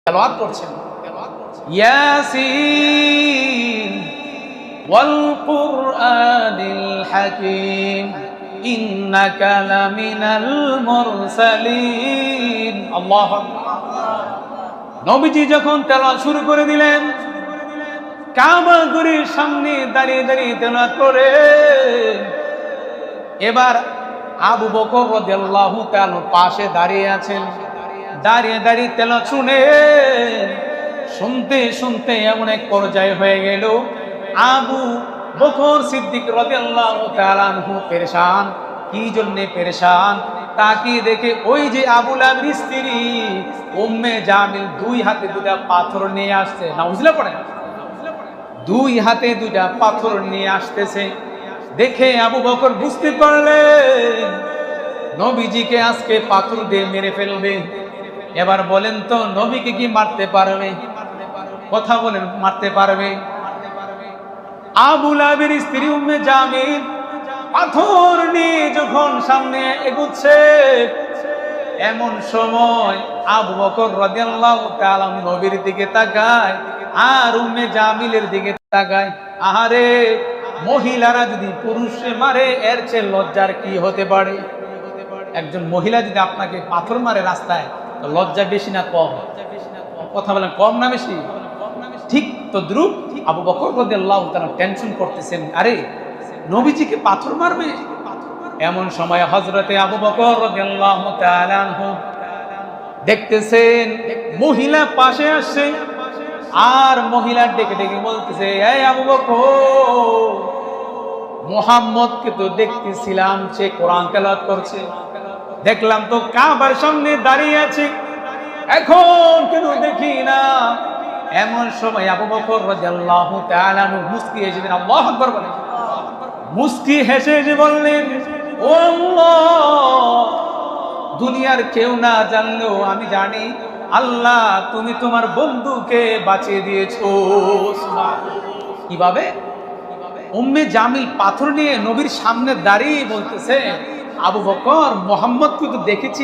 তেলাওয়াত করছেন ইয়াসিন ওয়াল কুরআনিল হাকীম ইন্নাকা লামিনাল মুরসালিন। আল্লাহু আকবার। নবীজি যখন তেলাওয়াত শুরু করে দিলেন, কাবা ঘরের সামনে দাঁড়িয়ে দাঁড়িয়ে তেলাওয়াত করে, এবার আবু বকর রাদিয়াল্লাহু তাআলা পাশে দাঁড়িয়ে আছেন। দাঁড়িয়ে দাঁড়িয়ে তেলাওয়াত শুনতে শুনতে এমন এক পর্যায়ে হয়ে গেল, আবু বকর সিদ্দিক রাদিয়াল্লাহু তাআলা আনহু পেরেশান। কি জন্য পেরেশান? তাকে দেখে ওই যে আবু লাহাবের স্ত্রী উম্মে জামিল দুই হাতে দুটা পাথর নিয়ে আসছে। নাউজুবিল্লাহ পড়েন। দুই হাতে দুটা পাথর নিয়ে আসতেছে দেখে আবু বকর বুঝতে পারলেন নবীজিকে আজকে পাথর দিয়ে মেরে ফেলবে। এবার বলেন তো, নবীকে কি মারতে পারবে? কথা বলেন, মারতে পারবে? আবু লাহাবের স্ত্রী উম্মে জামিল পাথর নিয়ে যখন সামনে এগুচ্ছে, এমন সময় আবু বকর রাদিয়াল্লাহু তাআলা নবীর দিকে তাকায় আর উম্মে জামিলের দিকে তাকায়। আহারে, মহিলারা যদি পুরুষে মারে এর চেয়ে লজ্জার কি হতে পারে? একজন মহিলা যদি আপনাকে পাথর মারে রাস্তায়, লজ্জা বেশি না কম? কথা বলেন, কম না বেশি? ঠিক তদ্রুপ আবু বকর রাদিয়াল্লাহু তাআলা টেনশন করতেছেন, আরে নবীজিকে পাথর মারবে। এমন সময় হযরতে আবু বকর রাদিয়াল্লাহু তাআলা আনহু দেখতেছেন মহিলা পাশে আসছে, আর মহিলা ডেকে ডেকে বলতেছে, এই আবু বকর, মুহাম্মদকে তো দেখতেছিলাম সে কোরআন তেলাওয়াত করছে, দেখলাম তো কাবার সামনে দাঁড়িয়ে আছে, এখন কেন দেখি না? এমন সময় আবু বকর রাদিয়াল্লাহু তাআলা আনহু মুস্কি হেসে দিলেন। আল্লাহু আকবার বলেন। মুস্কি হেসে যে বললেন, ও আল্লাহ, দুনিয়ার কেউ না জানলেও আমি জানি আল্লাহ তুমি তোমার বন্ধুকে বাঁচিয়ে দিয়েছো। কিভাবে? উম্মে জামিল পাথর নিয়ে নবীর সামনে দাঁড়িয়ে বলতেছে, আবু বকর, মুহাম্মদকে তো দেখেছি,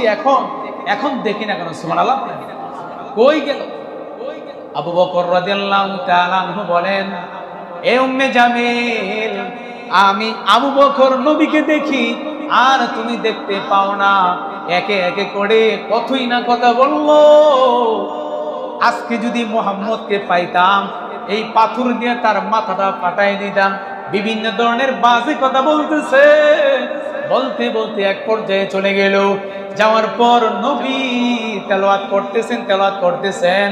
এখন দেখি না কেন? সুবহানাল্লাহ। কই গেল? আবু বকর রাদিয়াল্লাহু তাআলা আনহু বলেন, এ উম্মে জামিল, আমি আবু বকর নবীকে দেখি আর তুমি দেখতে পাও না। একে একে করে কতই না কথা বললো। আজকে যদি মুহাম্মদকে পাইতাম, এই পাথর দিয়ে তার মাথাটা ফাটাই দিতাম। বিভিন্ন ধরনের বাজে কথা বলতেছে, বলতে বলতে এক পর্যায়ে চলে গেল। যাওয়ার পর নবী তেলাওয়াত করতেছেন